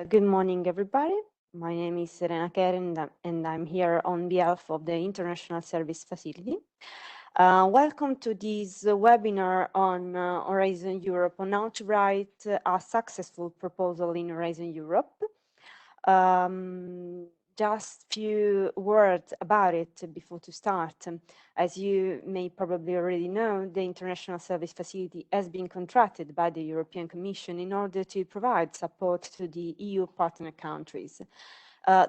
Good morning, everybody. My name is Serena Keren, and I'm here on behalf of the International Service Facility. Welcome to this webinar on Horizon Europe, on how to write a successful proposal in Horizon Europe. Just few words about it before to start. As you may probably already know, the International Service Facility has been contracted by the European Commission in order to provide support to the EU partner countries.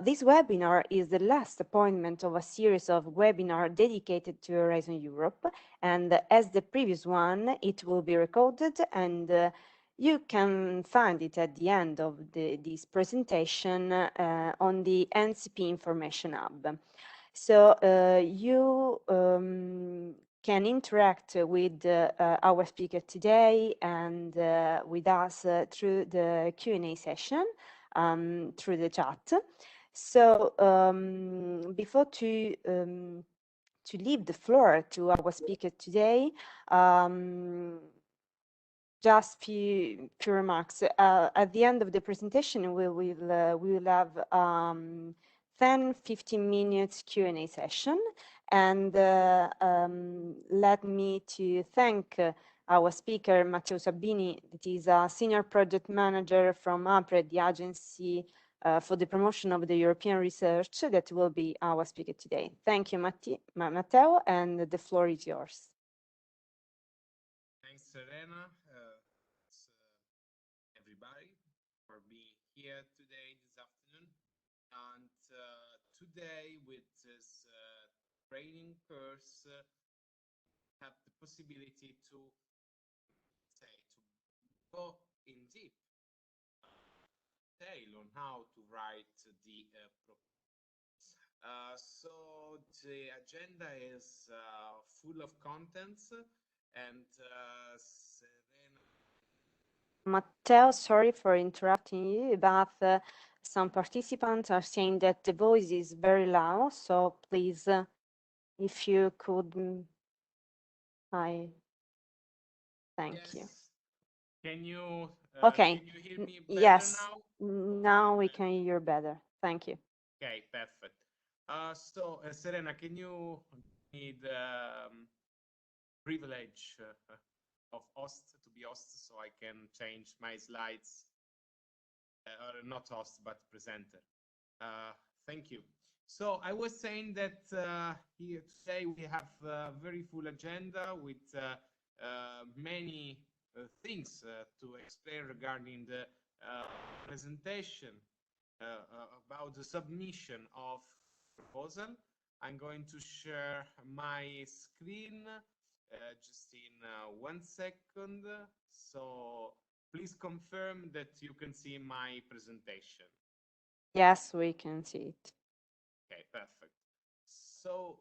This webinar is the last appointment of a series of webinars dedicated to Horizon Europe, and as the previous one, it will be recorded and you can find it at the end of this presentation on the NCP Information Hub. So you can interact with our speaker today and with us through the Q&A session, through the chat. So before to leave the floor to our speaker today, just few remarks. At the end of the presentation, we will have 10-15 minutes Q&A session, and let me to thank our speaker Matteo Sabini, that is a senior project manager from APRE, the agency for the promotion of the European research, that will be our speaker today. Thank you, Matteo, and the floor is yours. Thanks, Serena. Everybody for being here today, this afternoon. And today, with this training course, have the possibility to go in deep detail on how to write the proposal. So the agenda is full of contents, and Matteo, sorry for interrupting you, but some participants are saying that the voice is very loud, so please, if you could, thank you. Can you, okay. Can you hear me better yes, now? Now we can hear better. Thank you. Okay, perfect. So, Serena, can you need privilege of host to be host, so I can change my slides, or not host but presenter. Thank you. So I was saying that here today we have a very full agenda with many things to explain regarding the presentation about the submission of proposal. I'm going to share my screen just in 1 second. So please confirm that you can see my presentation. Yes, we can see it. Okay, perfect. So,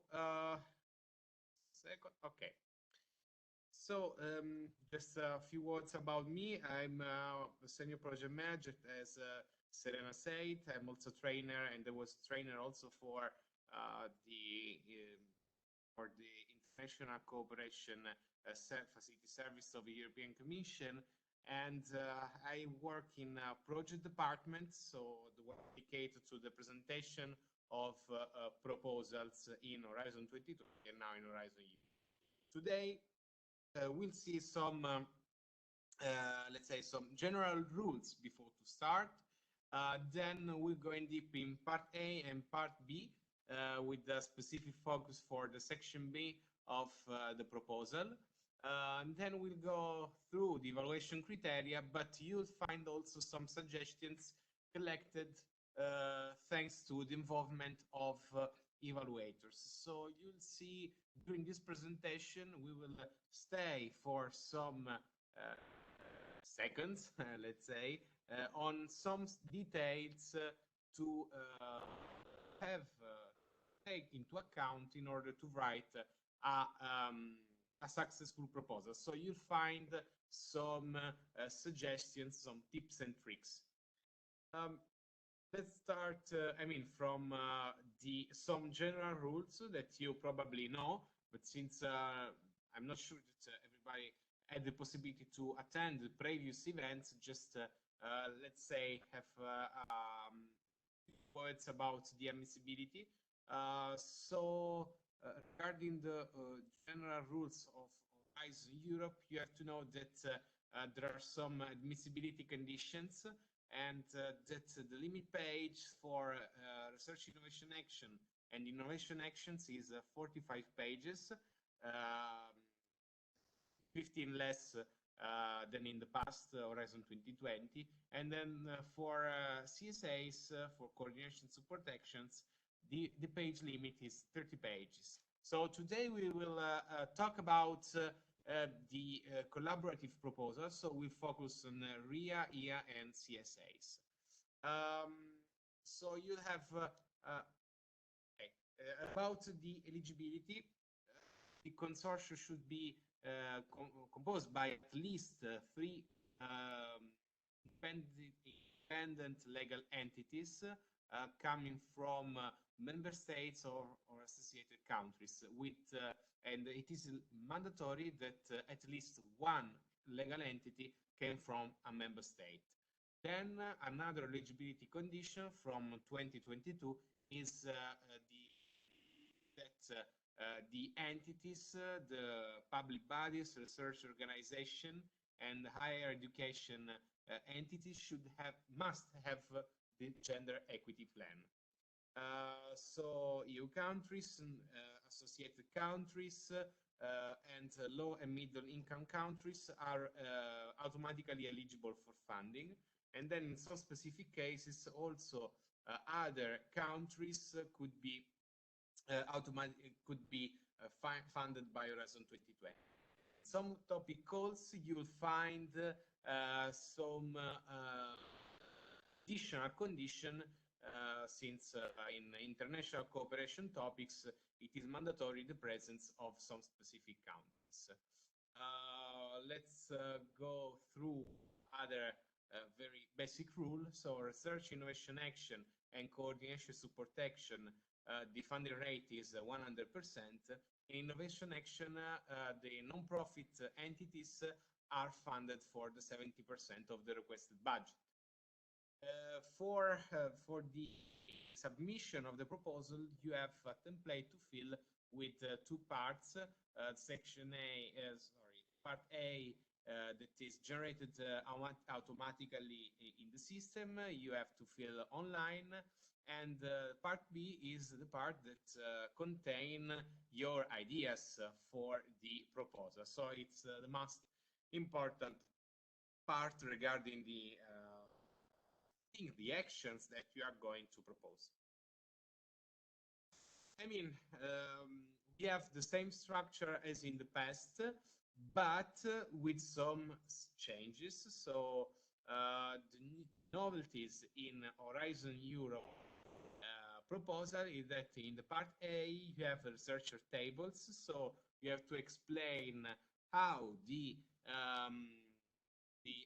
okay. So, just a few words about me. I'm a senior project manager, as Serena said. I'm also a trainer, and I was trainer also for the international cooperation facility service of the European Commission. And I work in a project department, so the one dedicated to the presentation of proposals in Horizon 2020 and now in Horizon Europe. Today, we'll see some, let's say, some general rules before to start. Then we'll go in deep in part A and part B with a specific focus for the section B of the proposal. And then we'll go through the evaluation criteria, but you'll find also some suggestions collected thanks to the involvement of evaluators. So you'll see during this presentation, we will stay for some seconds, let's say, on some details to take into account in order to write a successful proposal. So you'll find some suggestions, some tips and tricks. Let's start, from some general rules that you probably know, but since I'm not sure that everybody had the possibility to attend the previous events, just let's say, have words about the admissibility. Regarding the general rules of Horizon Europe, you have to know that there are some admissibility conditions, and that the limit page for research innovation action and innovation actions is 45 pages, 15 less than in the past Horizon 2020. And then for CSAs, for coordination support actions, the page limit is 30 pages. So today we will talk about the collaborative proposal. So we focus on RIA, EA, and CSAs. So you have about the eligibility. The consortium should be composed by at least 3 independent legal entities coming from member states or associated countries, with and it is mandatory that at least one legal entity came from a member state. Then another eligibility condition from 2022 is the entities, the public bodies, research organization, and higher education entities must have the gender equity plan. So EU countries, associated countries, and low and middle income countries are automatically eligible for funding. And then in some specific cases, also other countries could be funded by Horizon 2020. Some topic calls, you will find some additional condition, since in international cooperation topics, it is mandatory the presence of some specific countries. Let's go through other very basic rules. So research innovation action and coordination support action, the funding rate is 100%. In innovation action, the non-profit entities are funded for the 70% of the requested budget. For the submission of the proposal, you have a template to fill with 2 parts. Section A, part A, that is generated automatically in the system. You have to fill online. And part B is the part that contain your ideas for the proposal. So it's the most important part regarding the actions that you are going to propose. I mean, we have the same structure as in the past, but with some changes. So the novelties in Horizon Europe proposal is that in the part A, you have researcher tables. So you have to explain how the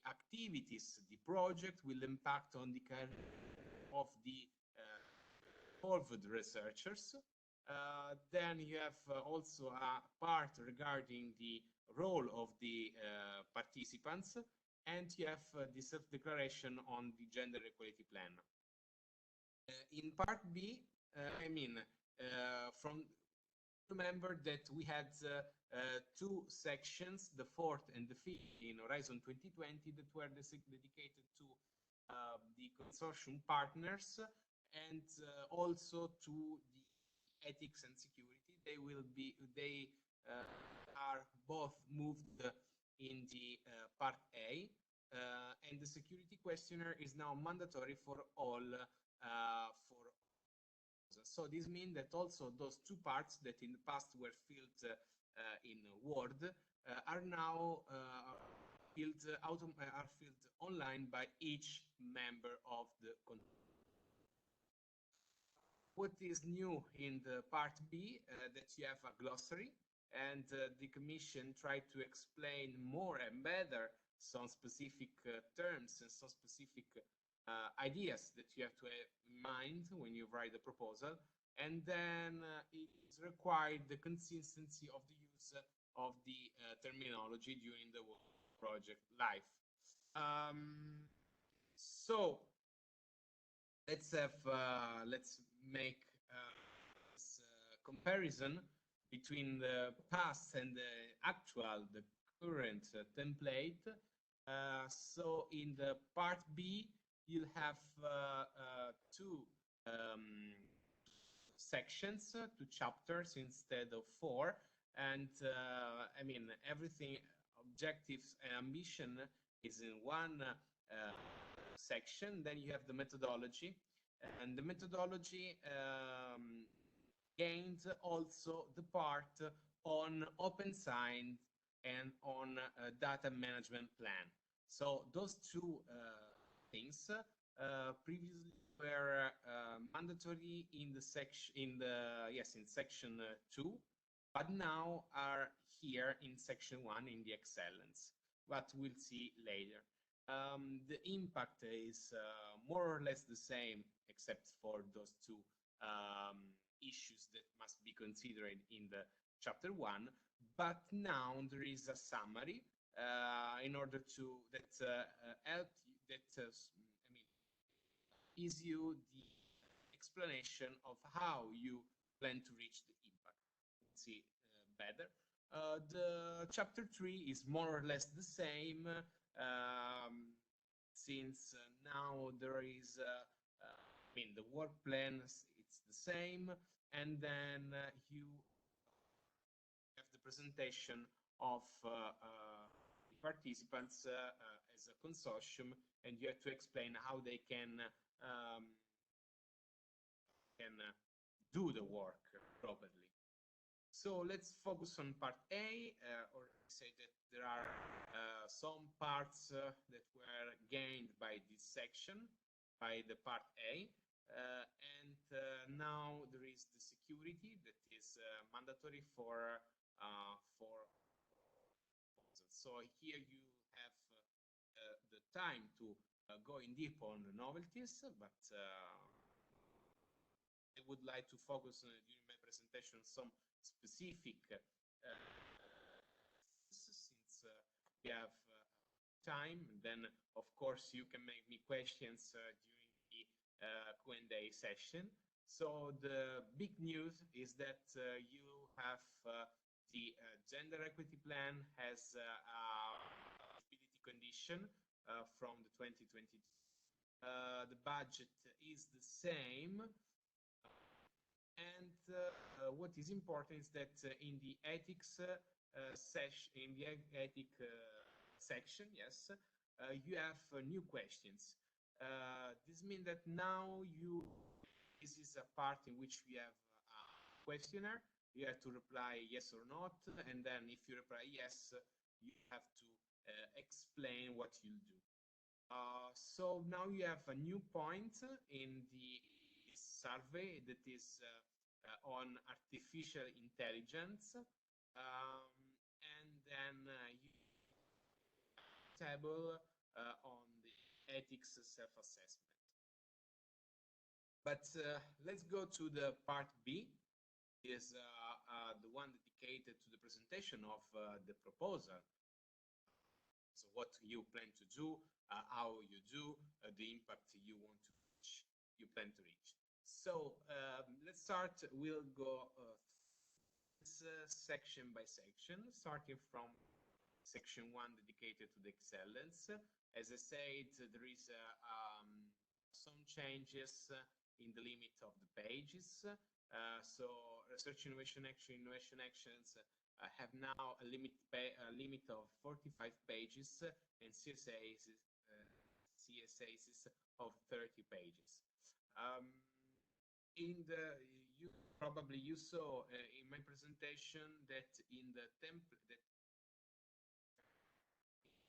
activities, the project will impact on the career of the involved researchers. Then you have also a part regarding the role of the participants, and you have the self-declaration on the gender equality plan. In part B, remember that we had 2 sections, the 4th and the 5th in Horizon 2020, that were dedicated to the consortium partners and also to the ethics and security. They are both moved in the part A, and the security questionnaire is now mandatory for all. So this means that also those 2 parts that in the past were filled in Word are now filled online by each member of the consortium. What is new in the part B, that you have a glossary, and the Commission tried to explain more and better some specific terms and some specific ideas that you have to have in mind when you write the proposal. And then it is required the consistency of the use of the terminology during the project life. So let's make this comparison between the past and the actual, the current template. So in the part B, you'll have two sections, two chapters instead of four. And I mean, everything, objectives and ambition is in one section. Then you have the methodology, and the methodology gained also the part on open science and on data management plan. So those two things previously were mandatory in the section in section 2, but now are here in section 1 in the excellence. But we'll see later. The impact is more or less the same, except for those two issues that must be considered in the chapter 1. But now there is a summary in order to help you, gives you the explanation of how you plan to reach the impact. Let's see better. The chapter 3 is more or less the same, since now there is, the work plan, it's the same, and then you have the presentation of the participants as a consortium, and you have to explain how they can do the work properly. So let's focus on part A, or say that there are some parts that were gained by this section, by the part A, and now there is the security that is mandatory for. So here you have the time to go in deep on the novelties, but I would like to focus during my presentation some specific since we have time. And then, of course, you can make me questions during the Q&A session. So the big news is that you have the gender equity plan has eligibility condition from the 2022. The budget is the same. And what is important is that in the ethics section, yes, you have new questions. This means that now this is a part in which we have a questionnaire. You have to reply yes or not, and then if you reply yes, you have to explain what you'll do. So now you have a new point in the survey that is on artificial intelligence, and then you table on the ethics self-assessment. But let's go to the part B, is the one dedicated to the presentation of the proposal. So what you plan to do, how you do, the impact you want to reach, you plan to reach. So let's start. We'll go section by section, starting from section 1 dedicated to the excellence. As I said, there is some changes in the limit of the pages. So research innovation actions have now a limit of 45 pages and CSAs of 30 pages. You saw in my presentation that in the template, that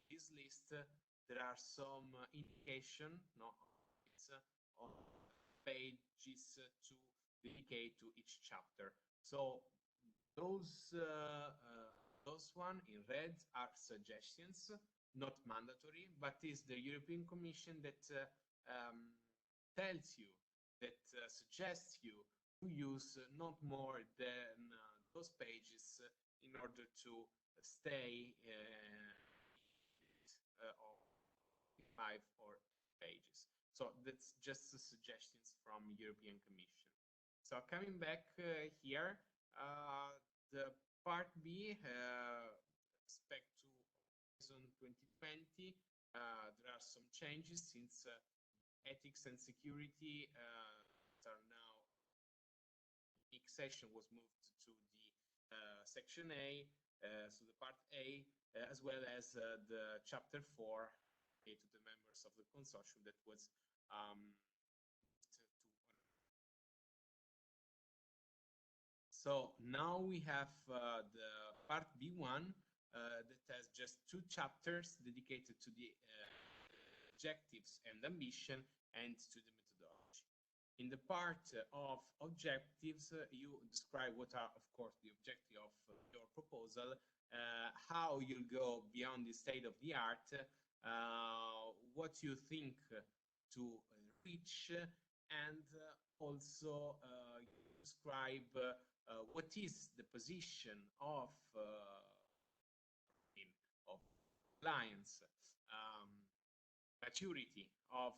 this list there are some indication, on pages to dedicate to each chapter. So those one in red are suggestions, not mandatory, but is the European Commission that tells you, that suggests you to use not more than those pages in order to stay of 5 or pages. So that's just suggestions from European Commission. So coming back here, the part B, respect to Horizon 2020, there are some changes since ethics and security are now, the section was moved to the section A, so the part A, as well as the chapter 4, okay, to the members of the consortium that was so now we have the part B1 that has just 2 chapters dedicated to the objectives and ambition and to the methodology. In the part of objectives, you describe what are, of course, the objective of your proposal, how you'll go beyond the state of the art, what you think to reach, and also you describe what is the position of clients, maturity of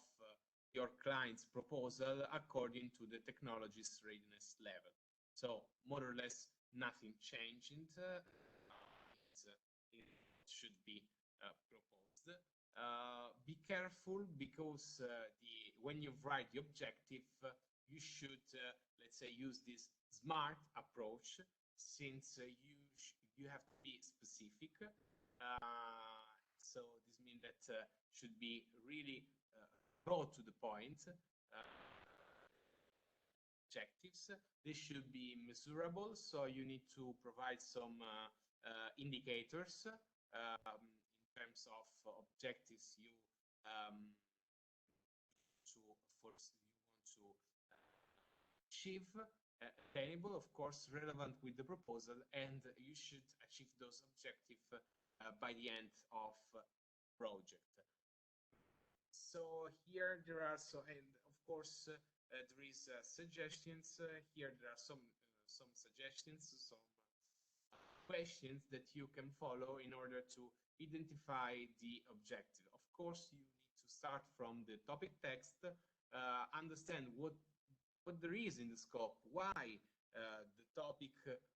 your client's proposal according to the technology's readiness level. So more or less nothing changed. It should be proposed. Be careful because when you write the objective, you should, let's say, use this SMART approach, since you have to be specific. So this means that should be really brought to the point. Objectives, they should be measurable, so you need to provide some indicators in terms of objectives you want to achieve, attainable, of course, relevant with the proposal, and you should achieve those objectives by the end of project. So here there are and of course there is suggestions. Here there are some suggestions, some questions that you can follow in order to identify the objective. Of course, you need to start from the topic text, understand what there is in the scope, why the topic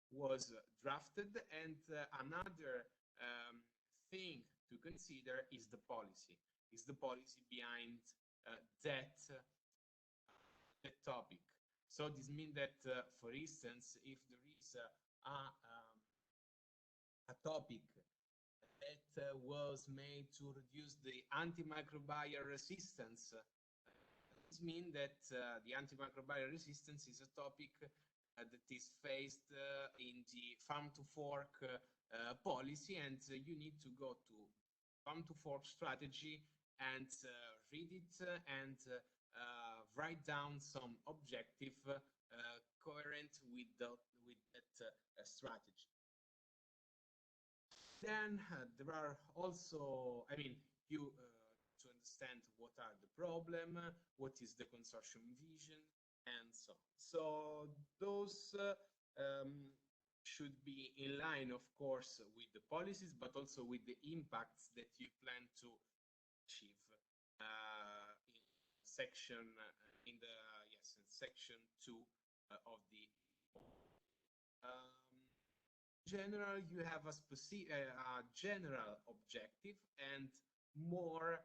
was drafted, and another thing to consider is the policy. Is the policy behind that topic? So this means that, for instance, if there is a topic that was made to reduce the antimicrobial resistance, this means that the antimicrobial resistance is a topic that is faced in the farm to fork policy, and you need to go to farm to fork strategy and read it and write down some objective coherent with that strategy. Then there are also, I mean, you to understand what are the problem, what is the consortium vision, and so on. So those should be in line, of course, with the policies, but also with the impacts that you plan to achieve in section in section 2 of the. General, you have a specific general objective and more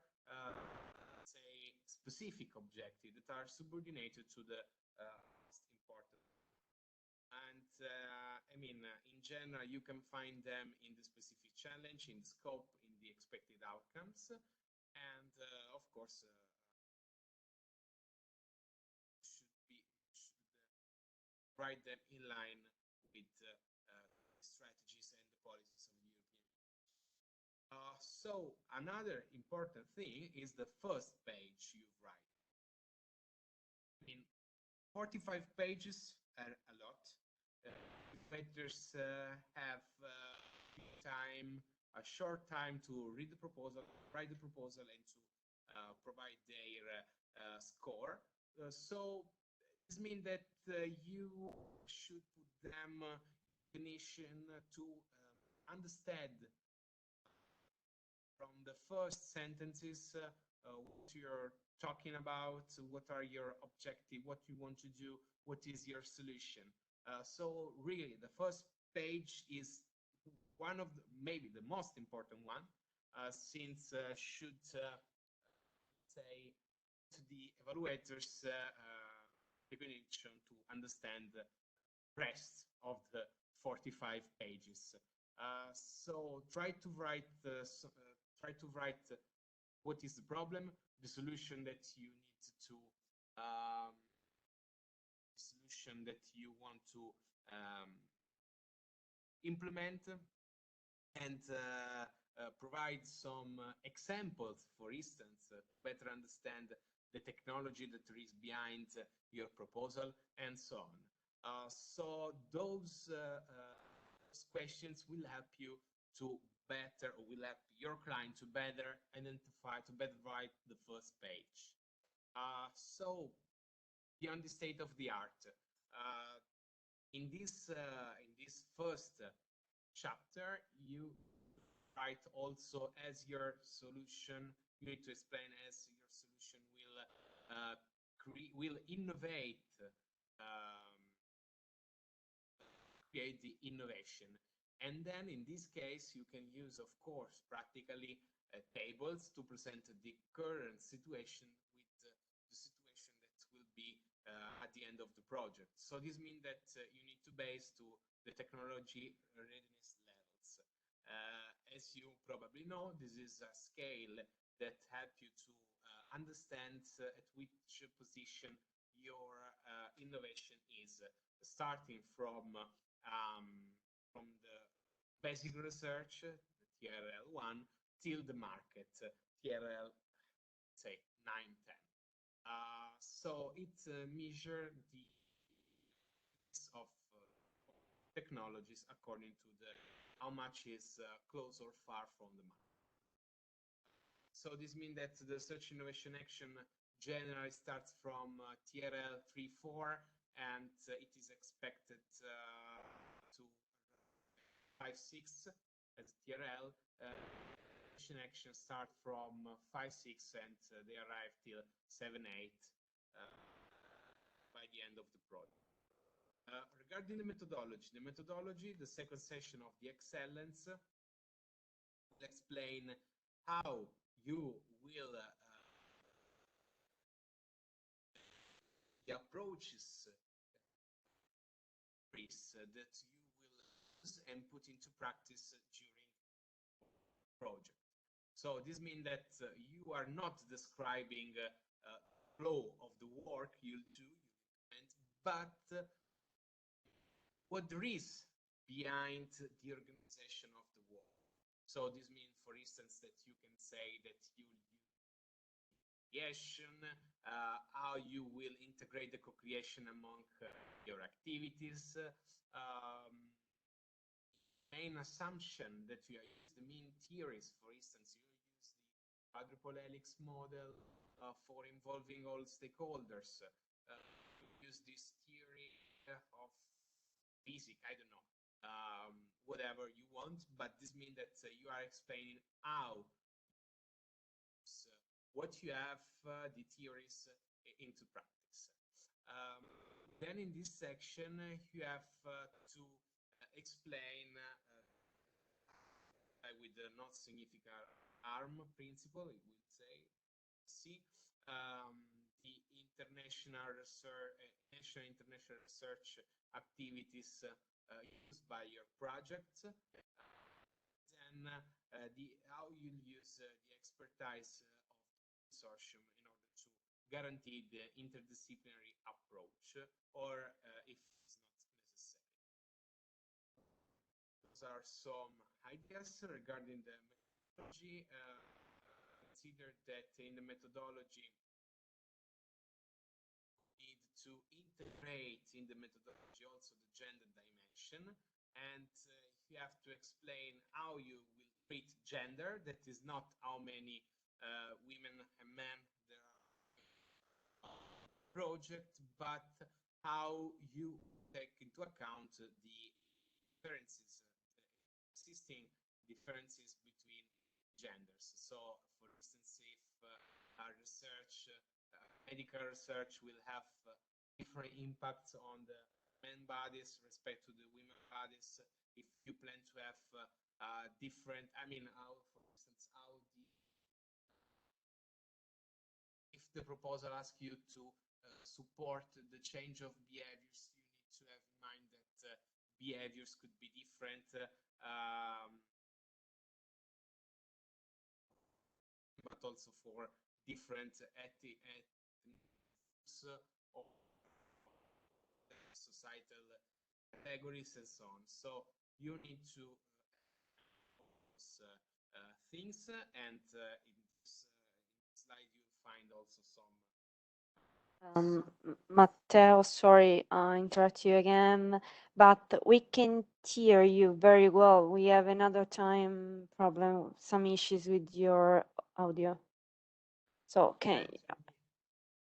say specific objective that are subordinated to the most important. And I mean, in general, you can find them in the specific challenge, in the scope, in the expected outcomes, and of course should write them in line with strategies and the policies of the European Union. So another important thing is the first page you write. I mean, 45 pages are a lot. Writers have a short time to read the proposal, write the proposal, and to provide their score. So this means that you should put them definition to understand from the first sentences what you're talking about what are your objectives, what you want to do, what is your solution. So really, the first page is one of the, maybe the most important one, since should say to the evaluators recognition to understand the rest of the 45 pages. So try to write what is the problem, the solution that you need to solution that you want to implement, and provide some examples, for instance, to better understand the technology that is behind your proposal, and so on. So those questions will help you to better, or will help your client to better identify, to better write the first page. So beyond the state of the art, in this first chapter, you write also as your solution. You need to explain as your solution will innovate, create the innovation. And then in this case, you can use, of course, practically tables to present the current situation with the situation that will be at the end of the project. So this means that you need to base to the technology readiness levels. As you probably know, this is a scale that helps you to understand at which position your innovation is, starting from the basic research, the TRL 1, till the market, TRL, say, 9, 10. So it measures the of technologies according to the how much is close or far from the market. So this means that the search innovation action generally starts from TRL 3-4, and it is expected to 5-6 as TRL. Action start from 5-6 and they arrive till 7-8 by the end of the project. Regarding the methodology, the second session of the excellence will explain how you will the approaches that you will use and put into practice during the project. So this means that you are not describing flow of the work you'll do, but what there is behind the organization of the work. So this means, for instance, that you can say that you creation, how you will integrate the co-creation among your activities, main assumption that you use, the mean theories, for instance, you use the quadruple helix model for involving all stakeholders. You use this theory of physics, I don't know, whatever you want, but this means that you are explaining how what you have, the theories into practice. Then in this section, you have to explain with the not significant harm principle, I would say, the international research activities used by your project, then how you use the expertise of the consortium in order to guarantee the interdisciplinary approach, or if it's not necessary. Those are some ideas regarding the methodology. Consider that in the methodology, you need to integrate in the methodology also the gender dimension, and you have to explain how you will treat gender. That is not how many women and men there are project, but how you take into account the differences, existing differences between genders. So, for instance, if a research medical research will have different impacts on the men bodies respect to the women bodies. If you plan to have different, I mean, how, for instance, how if the proposal asks you to support the change of behaviors, you need to have in mind that behaviors could be different. But also for different ethnics or societal categories and so on. So you need to things, and in this slide you'll find also some. Matteo, sorry, I interrupt you again, but we can hear you very well. We have another time problem, some issues with your audio. So can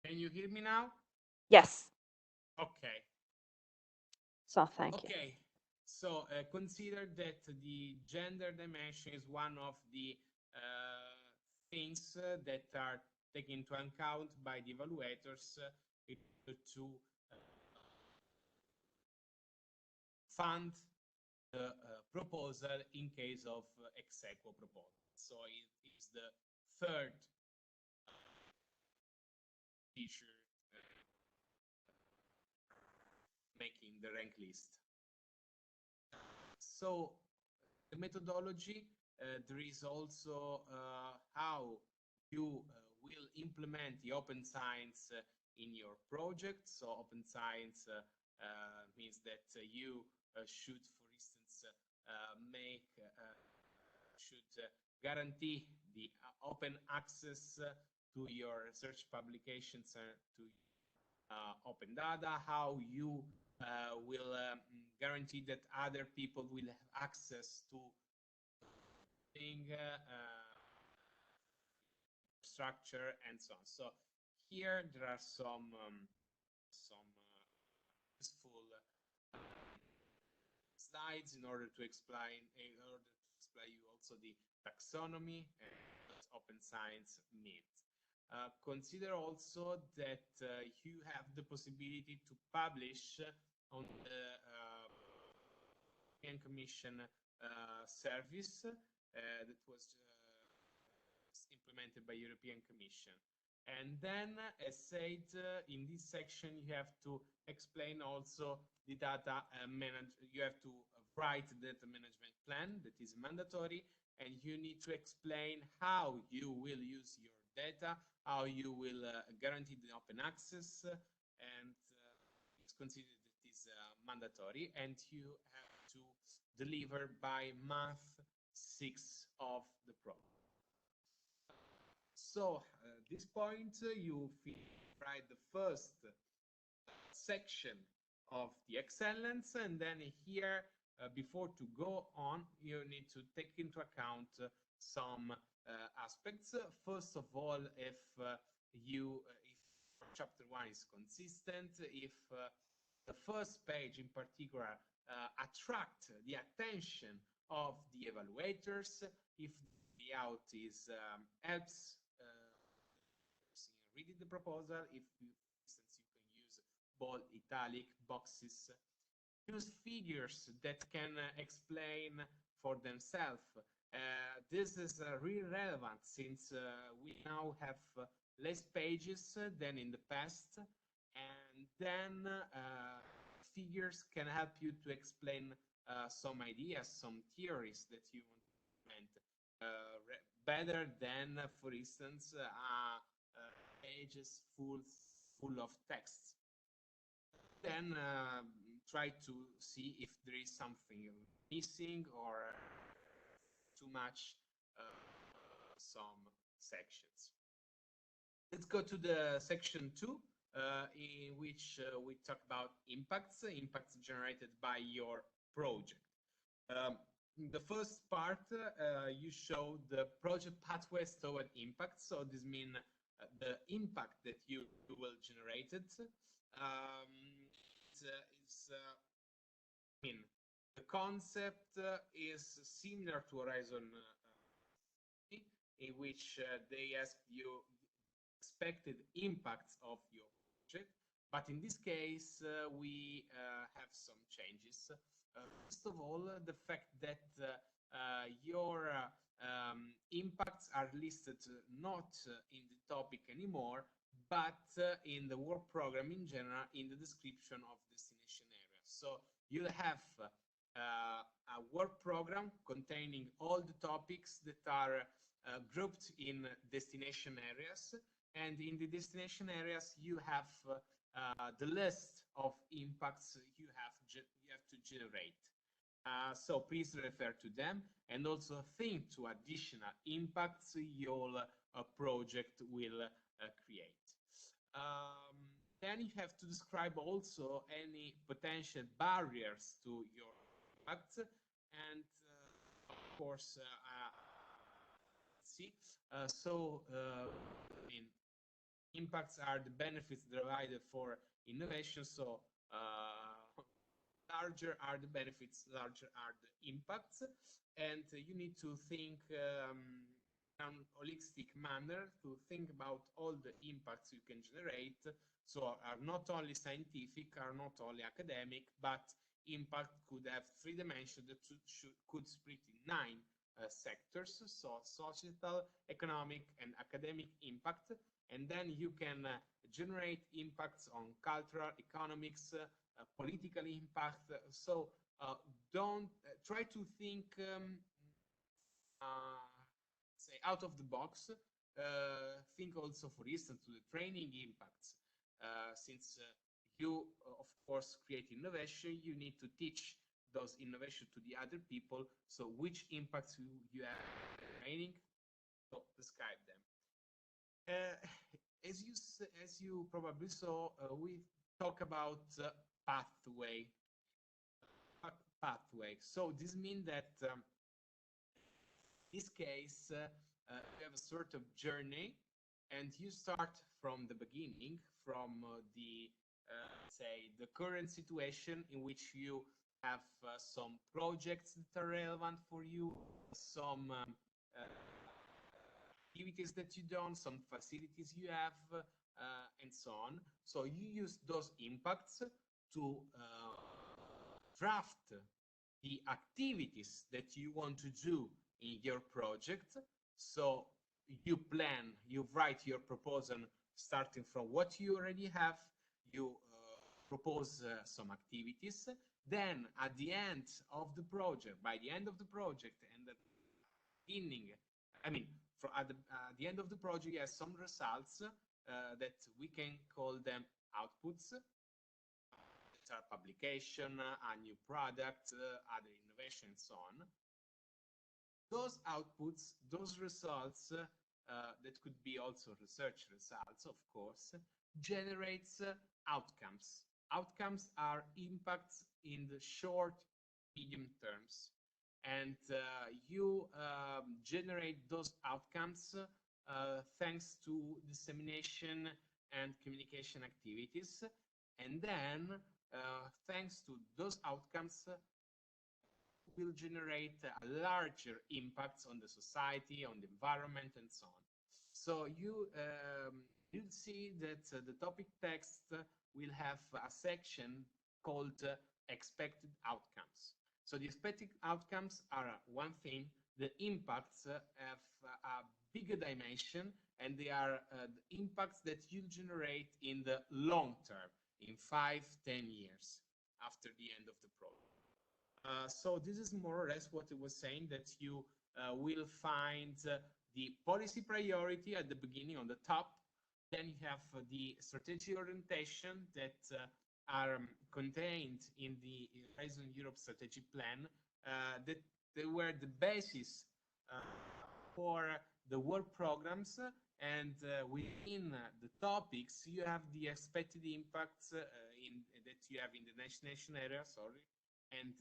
you hear me now? Yes. Okay. So thank you. Okay. So consider that the gender dimension is one of the things that are taken into account by the evaluators to fund the proposal in case of ex-aequo proposal. So it is the third feature making the rank list. So the methodology, there is also how you will implement the open science in your project. So open science means that you should, for instance, guarantee the open access to your research publications to open data, how you will guarantee that other people will have access to structure and so on. So here there are some useful slides in order to explain you also the taxonomy and what open science means. Consider also that you have the possibility to publish on the European Commission service that was implemented by European Commission. And then, as said, in this section, you have to explain also the data you have to write the data management plan that is mandatory, and you need to explain how you will use your data, how you will guarantee the open access, and it's considered that it is mandatory, and you have to deliver by month 6 of the program. So at this point, you write the first section of the excellence, and then here, before to go on, you need to take into account some aspects. First of all, if chapter 1 is consistent, if the first page in particular attract the attention of the evaluators, if the layout is helps reading the proposal, if you, for instance, you can use bold, italic, boxes, use figures that can explain for themselves. This is really relevant since we now have less pages than in the past, and then figures can help you to explain some ideas, some theories that you want to implement better than, for instance, pages full of text. Then try to see if there is something missing or too much some sections. Let's go to the section 2, in which we talk about impacts generated by your project. The first part, you show the project pathways toward impact. So this means the impact that you will generate it. The concept is similar to Horizon, in which they ask you expected impacts of your project. But in this case, we have some changes. First of all, the fact that your impacts are listed not in the topic anymore, but in the work program in general, in the description of destination area. So you'll have a work program containing all the topics that are grouped in destination areas, and in the destination areas you have the list of impacts you have to generate. So please refer to them, and also think to additional impacts your project will create. Then you have to describe also any potential barriers to your impact, and of course, impacts are the benefits derived for innovation. So larger are the benefits, larger are the impacts, and you need to think in an holistic manner to think about all the impacts you can generate. So are not only scientific, are not only academic, but impact could have 3 dimensions that could split in 9 sectors. So societal, economic, and academic impact. And then you can generate impacts on cultural, economics, political impact. So don't try to think say out of the box. Think also, for instance, to the training impacts. Since you, of course, create innovation, you need to teach those innovation to the other people. So which impacts you have in training? So describe them. As you probably saw, we talk about pathway. So this means that in this case, you have a sort of journey, and you start from the beginning, from say the current situation in which you have some projects that are relevant for you, some activities that you done, some facilities you have, and so on. So you use those impacts to draft the activities that you want to do in your project. So you plan, you write your proposal starting from what you already have, you propose some activities. Then at the end of the project, by the end of the project and the beginning, at the end of the project, you have some results that we can call them outputs. That are publication, a new product, other innovation, and so on. Those outputs, those results, that could be also research results, of course, generates outcomes. Outcomes are impacts in the short, medium terms. And you generate those outcomes thanks to dissemination and communication activities. And then, thanks to those outcomes, will generate a larger impacts on the society, on the environment, and so on. So you'll see that the topic text will have a section called expected outcomes. So the expected outcomes are one thing. The impacts have a bigger dimension, and they are the impacts that you generate in the long term, in 5-10 years after the end of the program. So this is more or less what I was saying, that you will find the policy priority at the beginning on the top. Then you have the strategic orientation that are contained in the Horizon Europe strategic plan, that they were the basis for the work programs, and within the topics you have the expected impacts that you have in the destination area, and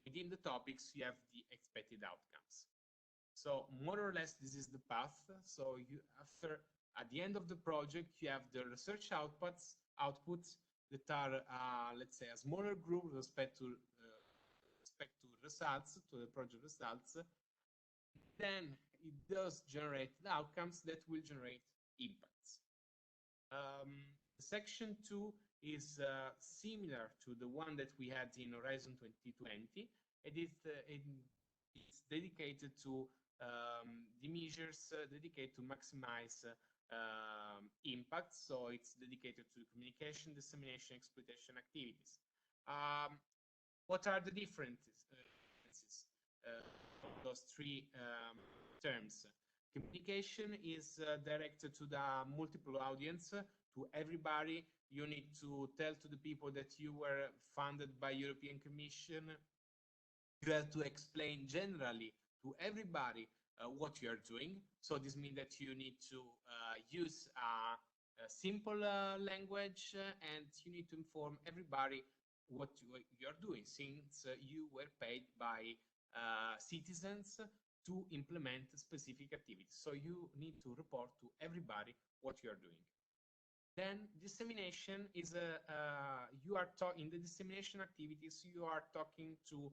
within the topics you have the expected outcomes. So more or less this is the path. So at the end of the project you have the research outputs that are let's say a smaller group with respect to results, to the project results. Then it does generate the outcomes that will generate impacts. Section 2 is similar to the one that we had in Horizon 2020. It's dedicated to the measures dedicated to maximize impact. So it's dedicated to communication, dissemination, exploitation activities. What are the differences of those three terms? Communication is directed to the multiple audience, to everybody. You need to tell to the people that you were funded by European Commission. You have to explain generally to everybody what you are doing. So this means that you need to use a simple language, and you need to inform everybody what you are doing, since you were paid by citizens to implement specific activities. So you need to report to everybody what you are doing. Then dissemination is you are talking in the dissemination activities. You are talking to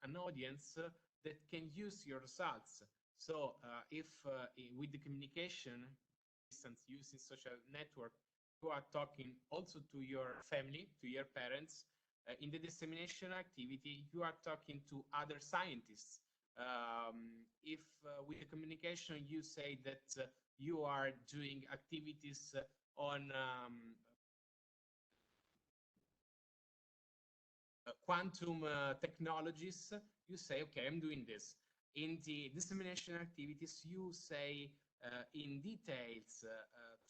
an audience that can use your results. So if with the communication, for instance, using social network, you are talking also to your family, to your parents. In the dissemination activity, you are talking to other scientists. If with the communication you say that you are doing activities on quantum technologies, you say, okay, I'm doing this. In the dissemination activities, you say in details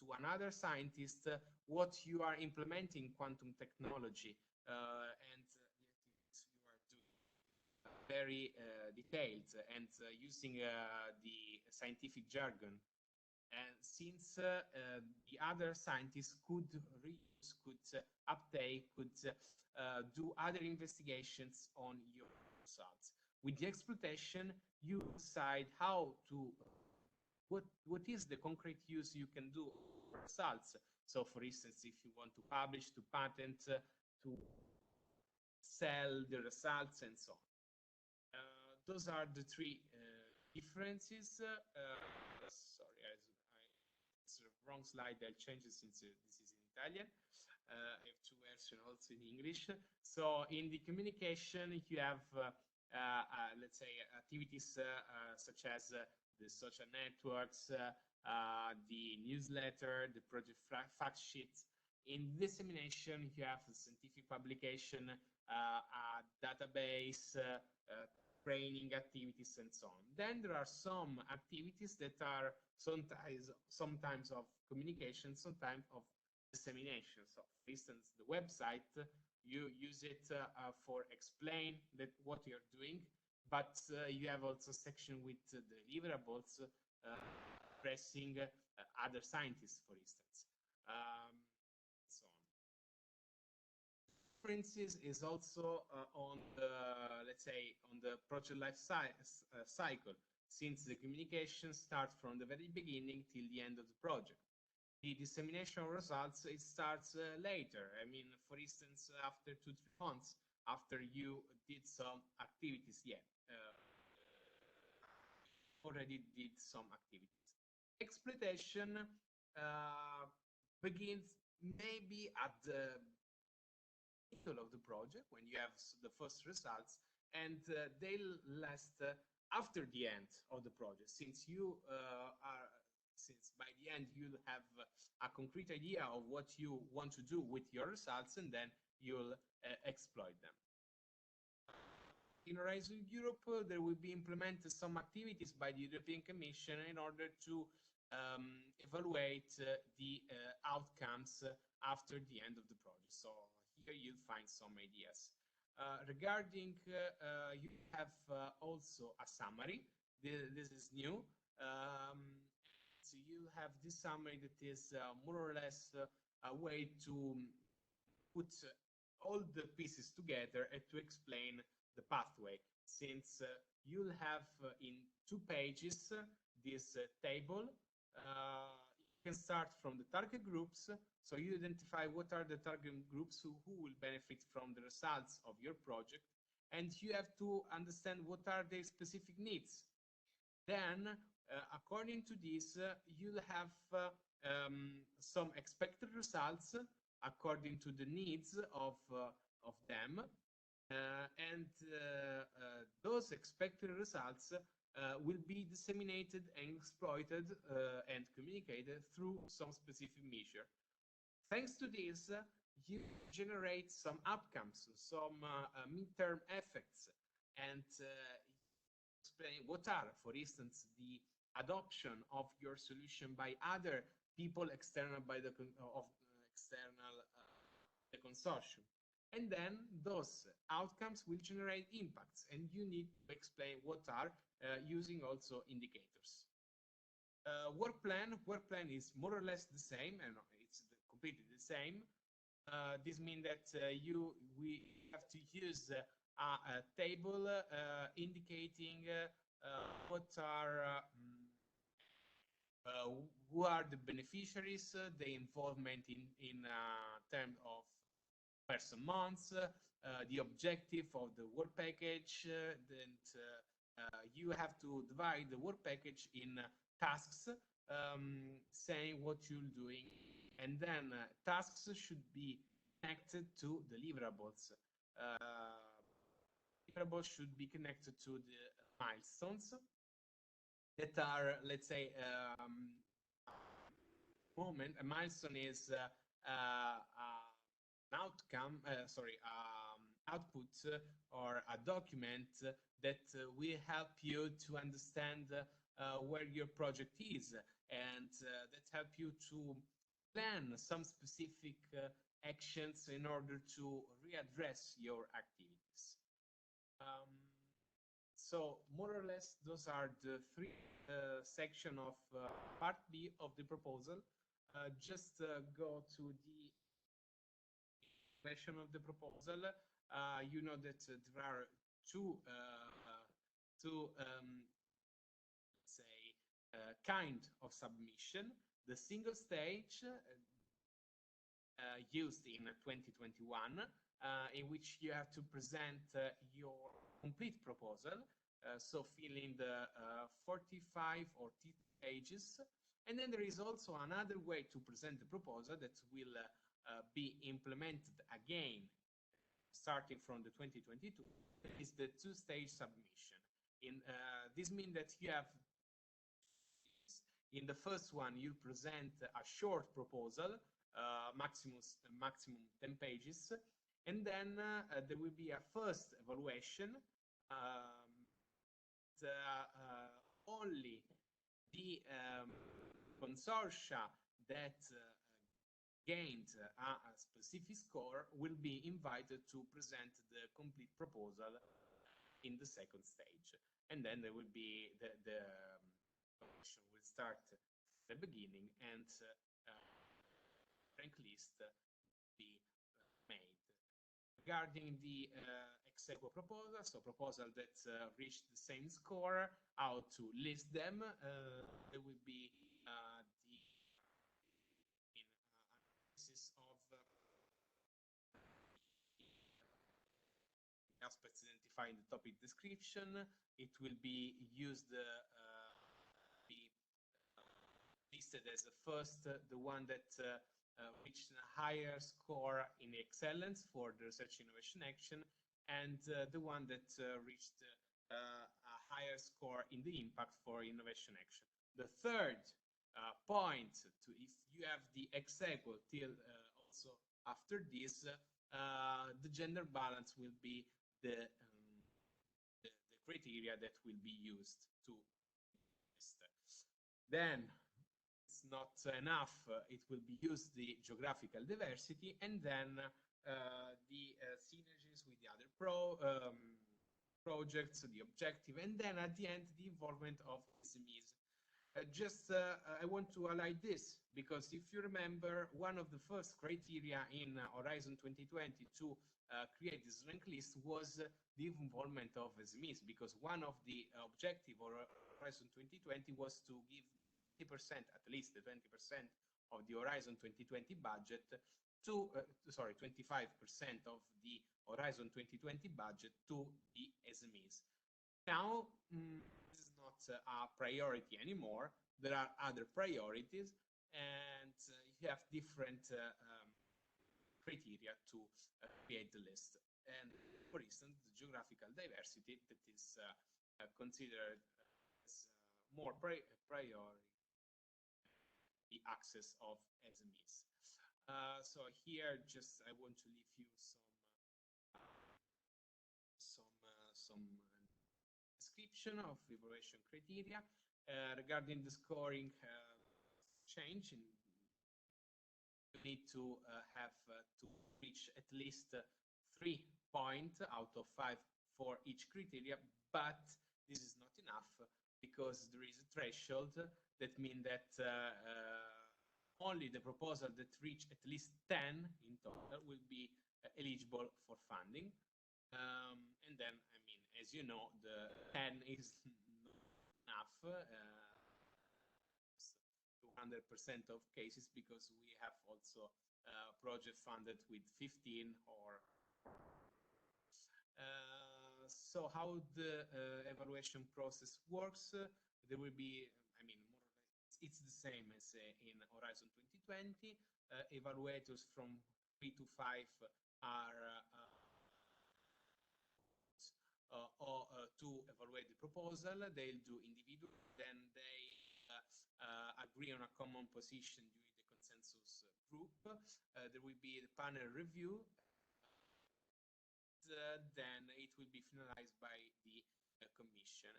to another scientist what you are implementing quantum technology, and the activities you are doing. Very detailed and using the scientific jargon. And since the other scientists could reuse, could update, could do other investigations on your results. With the exploitation, you decide how to, what is the concrete use you can do of results. So for instance, if you want to publish, to patent, to sell the results and so on. Those are the three differences. Sorry, it's the wrong slide. I'll change it since this is in Italian. I have two versions also in English. So in the communication, you have, let's say, activities such as the social networks, the newsletter, the project fact sheets. In dissemination, you have scientific publication, a database, training activities, and so on. Then there are some activities that are sometimes of communication, sometimes of dissemination. So, for instance, the website, you use it for explain that what you're doing, but you have also a section with deliverables, pressing other scientists, for instance. So on. Differences is also on the, let's say, on the project life cycle, since the communication starts from the very beginning till the end of the project. The dissemination results, it starts later. I mean, for instance, after 2-3 months after you did some activities, already did some activities. Exploitation begins maybe at the middle of the project when you have the first results, and they'll last after the end of the project, since you since by the end you have a concrete idea of what you want to do with your results, and then you'll exploit them. In Horizon Europe, there will be implemented some activities by the European Commission in order to evaluate the outcomes after the end of the project. So here you'll find some ideas. Regarding, you have also a summary. This is new. So you have this summary that is more or less a way to put all the pieces together and to explain the pathway, since you'll have in 2 pages this table. You can start from the target groups. So you identify what are the target groups who will benefit from the results of your project, and you have to understand what are their specific needs. Then according to this, you'll have some expected results according to the needs of them. And those expected results will be disseminated and exploited and communicated through some specific measure. Thanks to this, you generate some outcomes, some midterm effects, and explain what are, for instance, the adoption of your solution by other people external by the the consortium. And then those outcomes will generate impacts, and you need to explain what are using also indicators. Work plan is more or less the same, and it's completely the same. This means that we have to use a table indicating what are who are the beneficiaries, the involvement in terms of person months, the objective of the work package, then you have to divide the work package in tasks, saying what you're doing, and then tasks should be connected to deliverables. Deliverables should be connected to the milestones that are, let's say, moment. A milestone is an outcome, output or a document that will help you to understand where your project is, and that help you to plan some specific actions in order to readdress your activities. So more or less, those are the three sections of part B of the proposal. Just go to the question of the proposal. You know that there are two let's say, kind of submission. The single stage used in 2021, in which you have to present your complete proposal, so filling the 45 or 50 pages. And then there is also another way to present the proposal that will be implemented again starting from the 2022, is the two-stage submission. This means that you have, in the first one, you present a short proposal, maximum 10 pages, and then there will be a first evaluation. Only the consortia that gained a specific score will be invited to present the complete proposal in the second stage. And then there will be the evaluation will start at the beginning, and rank list be made. Regarding the AEQUO proposal, so proposal that reached the same score, how to list them, there will be the analysis of aspects identifying the topic description. It will be used, be listed as the first, the one that reached a higher score in excellence for the research innovation action, and the one that reached a higher score in the impact for innovation action. The third point, if you have the AEQUO till also after this, the gender balance will be the criteria that will be used to test. Then not enough, it will be used the geographical diversity, and then the synergies with the other projects, the objective, and then at the end the involvement of SMEs. I want to highlight this because if you remember, one of the first criteria in Horizon 2020 to create this rank list was the involvement of SMEs, because one of the objective of Horizon 2020 was to give 20%, at least the 20% of the Horizon 2020 budget to, 25% of the Horizon 2020 budget to the SMEs. Now, this is not a priority anymore. There are other priorities, and you have different criteria to create the list. And for instance, the geographical diversity that is considered as more priority, the access of SMEs. So here, just I want to leave you some description of evaluation criteria regarding the scoring change. You need to have to reach at least 3 points out of 5 for each criteria, but this is not enough because there is a threshold that means that only the proposal that reach at least 10 in total will be eligible for funding. And then, I mean, as you know, the 10 is not enough. 200% of cases, because we have also project funded with 15 or so how the evaluation process works, there will be, I mean, more or less, it's the same as in Horizon 2020. Evaluators from 3 to 5 are to evaluate the proposal. They'll do individual, then they agree on a common position during the consensus group. There will be the panel review. Then it will be finalized by the Commission.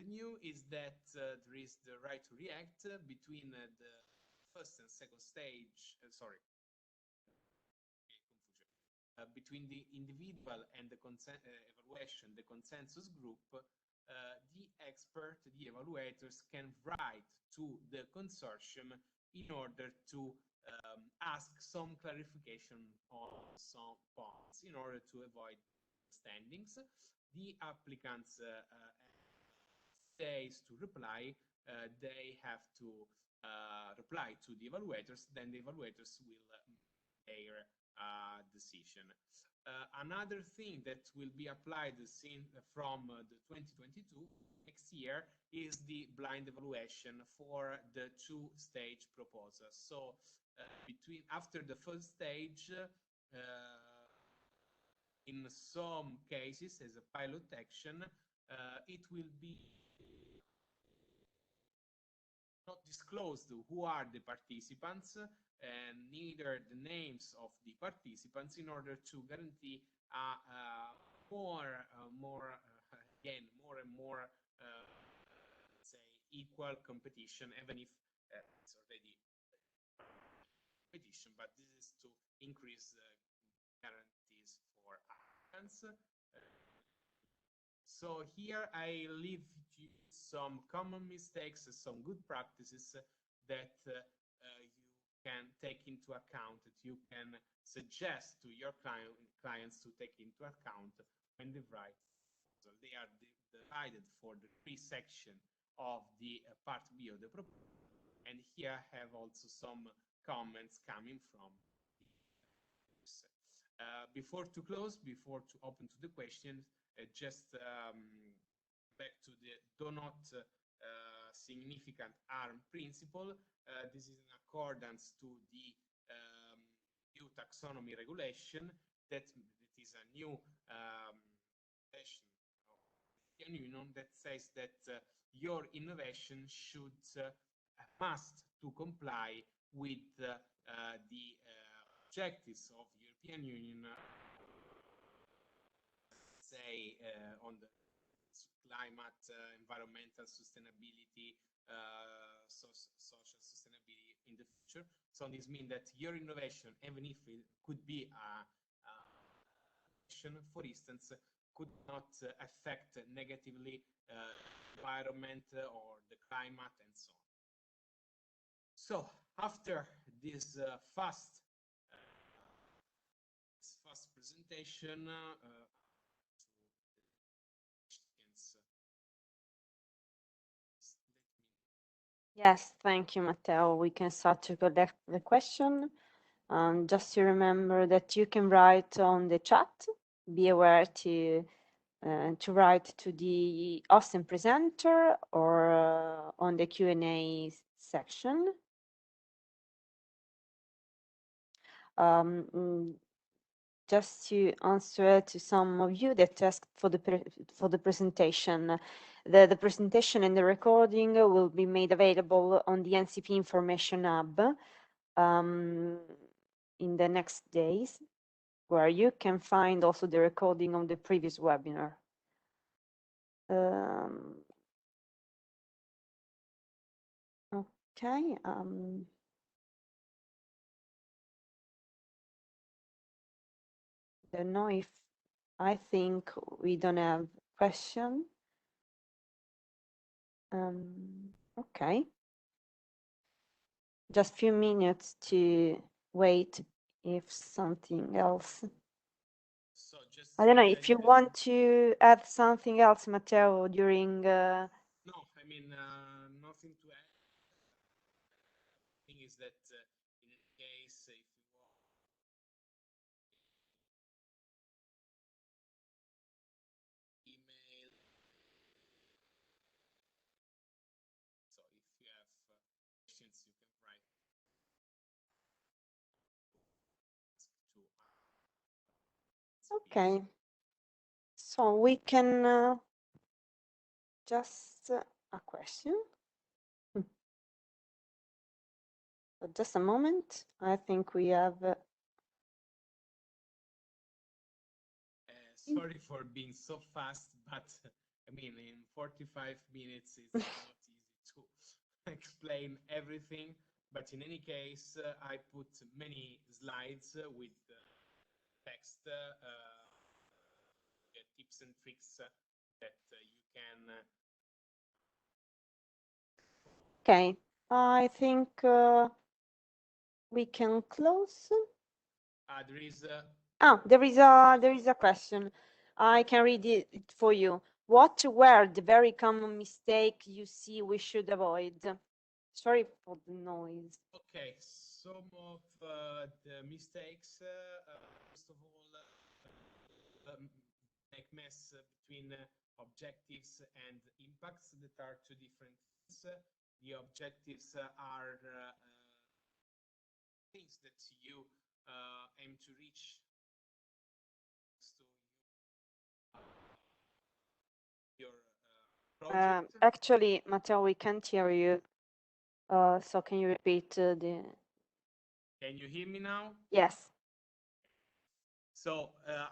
The new is that there is the right to react between the first and second stage. Between the individual and the evaluation, the consensus group, the expert, the evaluators can write to the consortium in order to ask some clarification on some points in order to avoid standings. The applicants days to reply, they have to reply to the evaluators, then the evaluators will make their decision. Another thing that will be applied from the 2022 next year is the blind evaluation for the 2-stage proposal. So after the first stage, in some cases, as a pilot action, it will be not disclosed who are the participants, and neither the names of the participants, in order to guarantee more and more say equal competition, even if it's already competition, but this is to increase guarantees for applicants. So here I leave you some common mistakes, some good practices that you can take into account, that you can suggest to your clients to take into account when they write. So they are divided for the 3 sections of the part B of the proposal. And here I have also some comments coming from before to close, before to open to the questions, just back to the do not significant harm principle. This is in accordance to the EU taxonomy regulation that is a new regulation of the European Union that says that your innovation should must to comply with the objectives of European Union, say on the climate, environmental sustainability, social sustainability in the future. So this means that your innovation, even if it could be for instance, could not affect negatively environment or the climate and so on. So after this fast presentation, Yes, thank you, Matteo. We can start to collect the question. Just to remember that you can write on the chat. Be aware to to write to the host and presenter or on the Q&A section. Just to answer to some of you that asked for the presentation. The presentation and the recording will be made available on the NCP Information Hub in the next days, where you can find also the recording of the previous webinar. Okay. Don't know if I think we don't have question. Okay. Just a few minutes to wait if something else. So just I don't know if you want to add something else, Matteo, during. No, I mean nothing to add. The thing is that in any case, if you want email, so if you have questions, you can write to Okay. So we can just a question. Just a moment. I think we have. Sorry for being so fast, but I mean, in 45 minutes, it's not easy to explain everything. But in any case, I put many slides with text, tips and tricks that you can. Okay, I think we can close. There is. There is a question. I can read it for you. What were the very common mistake you see we should avoid? Sorry for the noise. Okay, some of the mistakes. First of all, make mess between objectives and impacts that are two different things. The objectives are things that you aim to reach. Your project. Actually, Matteo, we can't hear you. So can you repeat the? Can you hear me now? Yes. So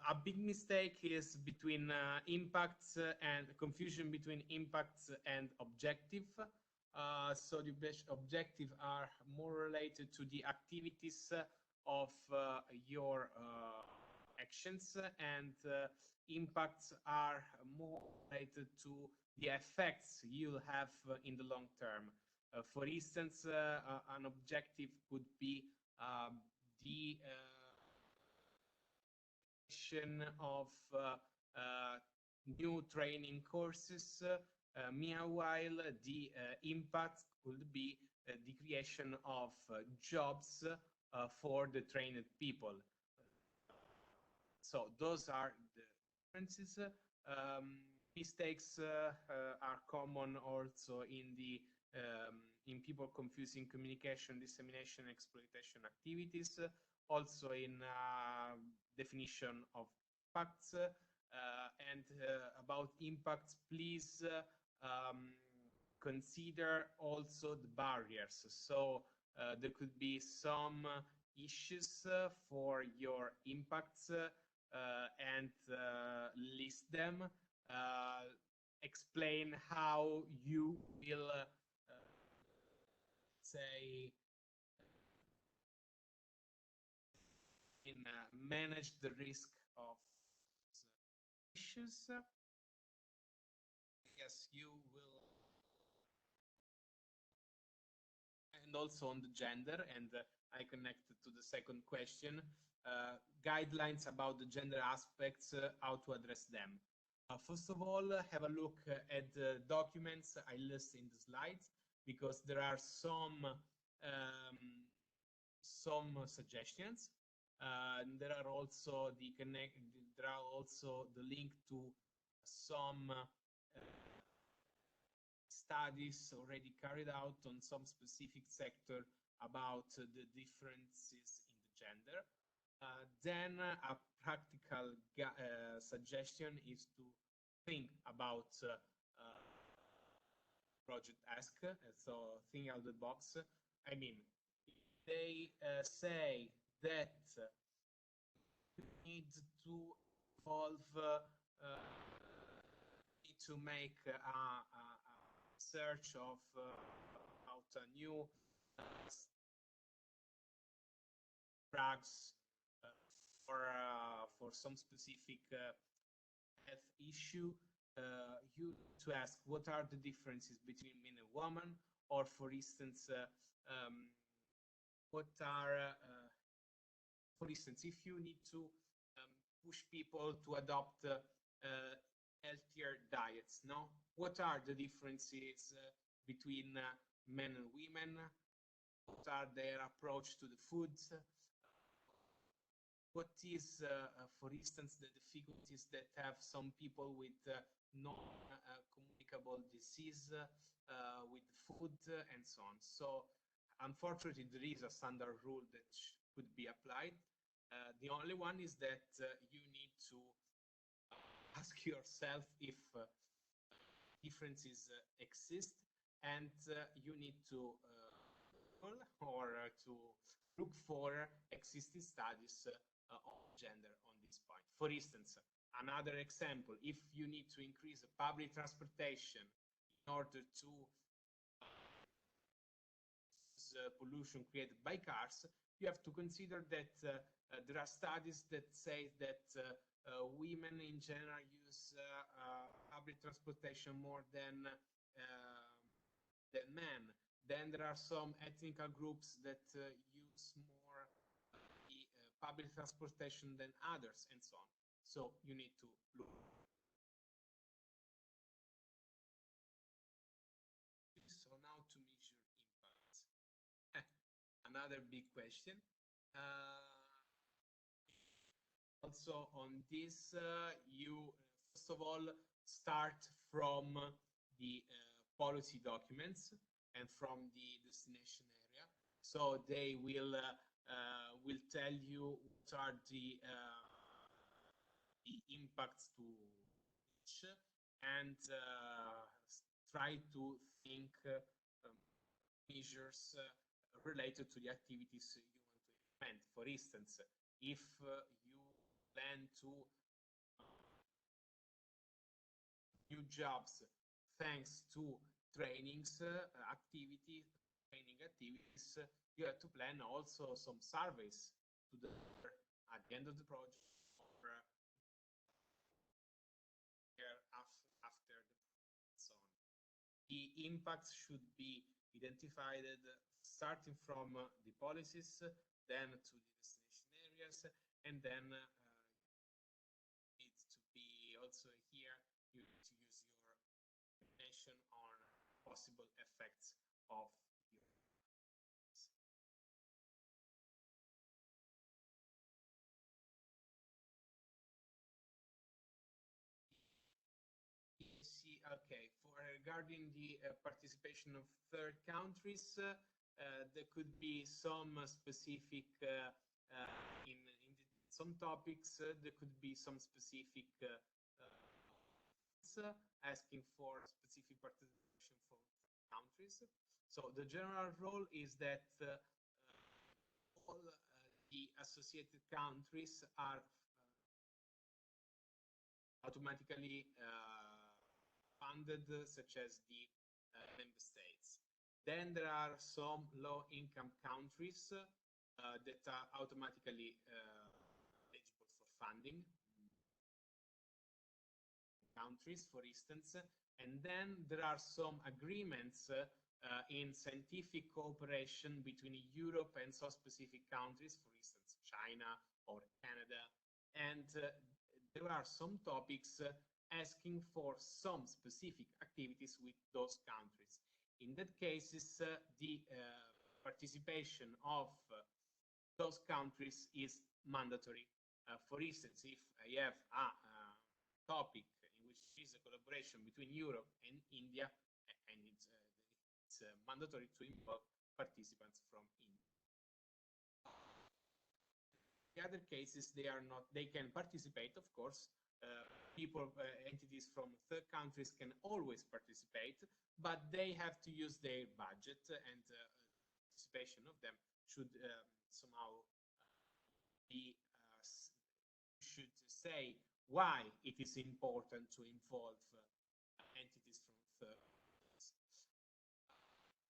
a big mistake is between impacts and confusion between impacts and objective. So the objective are more related to the activities of your actions, and impacts are more related to the effects you'll have in the long term. For instance, an objective could be the of new training courses. Meanwhile, the impact could be the creation of jobs for the trained people. So those are the differences. Mistakes are common also in the in people confusing communication, dissemination, exploitation activities. Also in definition of impacts, and about impacts, please consider also the barriers. So there could be some issues for your impacts and list them. Explain how you will say manage the risk of issues. Yes, you will. And also on the gender, and I connected to the second question, guidelines about the gender aspects, how to address them. First of all, have a look at the documents I list in the slides, because there are some suggestions. There are also the link to some studies already carried out on some specific sector about the differences in the gender. Then a practical suggestion is to think about project ask, so think out the box. I mean, they say that you need to evolve, need to make a search of about a new drugs for some specific health issue. You need to ask what are the differences between men and women, or for instance, what are, for instance, if you need to push people to adopt healthier diets, no? What are the differences between men and women? What are their approach to the foods? What is, for instance, the difficulties that have some people with non-communicable disease with food and so on? So, unfortunately, there is a standard rule that could be applied. The only one is that you need to ask yourself if differences exist, and you need to to look for existing studies on gender on this point. For instance, another example, if you need to increase public transportation in order to pollution created by cars, you have to consider that there are studies that say that women in general use public transportation more than men. Then there are some ethnical groups that use more the public transportation than others, and so on. So you need to look. So now to measure impacts. Another big question. Also on this, you first of all start from the policy documents and from the destination area. So they will tell you what are the impacts to each, and try to think measures related to the activities you want to implement. For instance, if you plan to new jobs thanks to trainings activities, you have to plan also some surveys to the at the end of the project, or after the so on. The impacts should be identified starting from the policies, then to the destination areas, and then needs to be also here. You need to use your imagination on possible effects of your see. Okay, for regarding the participation of third countries, there could be some specific in some topics. There could be some specific asking for specific participation from countries. So the general rule is that all the associated countries are automatically funded, such as the member states. Then there are some low-income countries that are automatically eligible for funding. Countries, for instance, and then there are some agreements in scientific cooperation between Europe and some specific countries, for instance, China or Canada, and there are some topics asking for some specific activities with those countries. In that cases, the participation of those countries is mandatory. For instance, if I have a topic in which is a collaboration between Europe and India, and it's mandatory to involve participants from India. The other cases, they can participate, of course. Entities from third countries can always participate, but they have to use their budget, and participation of them should somehow be, should say why it is important to involve entities from third countries.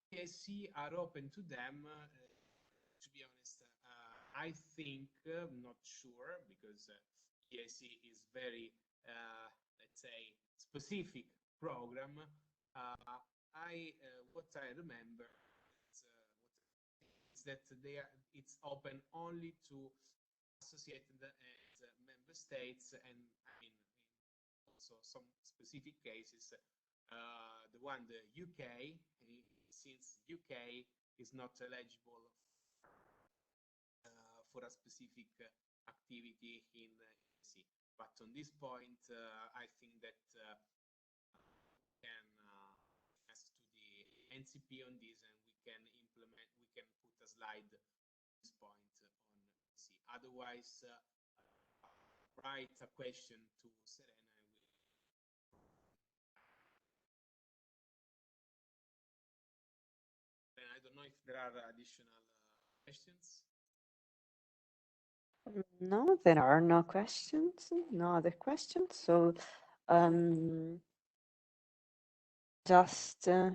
EAC are open to them. To be honest, I think, not sure, because EAC is very, let's say, specific program. What I remember is that it's open only to associated and member states, and I mean also some specific cases. The UK, since UK is not eligible for a specific activity in EAC. But on this point, I think that we can ask to the NCP on this, and we can put a slide at this point on EAC. Otherwise, write a question to Serena. And I don't know if there are additional questions. No, there are no questions, no other questions. So just a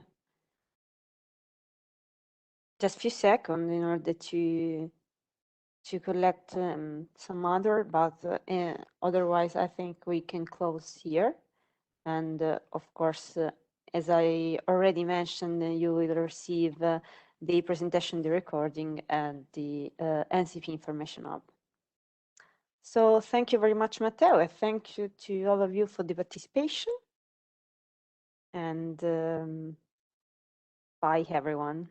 few seconds in order to collect some other, but otherwise I think we can close here. And of course, as I already mentioned, you will receive the presentation, the recording, and the NCP information hub. So thank you very much, Matteo, and thank you to all of you for the participation. And bye, everyone.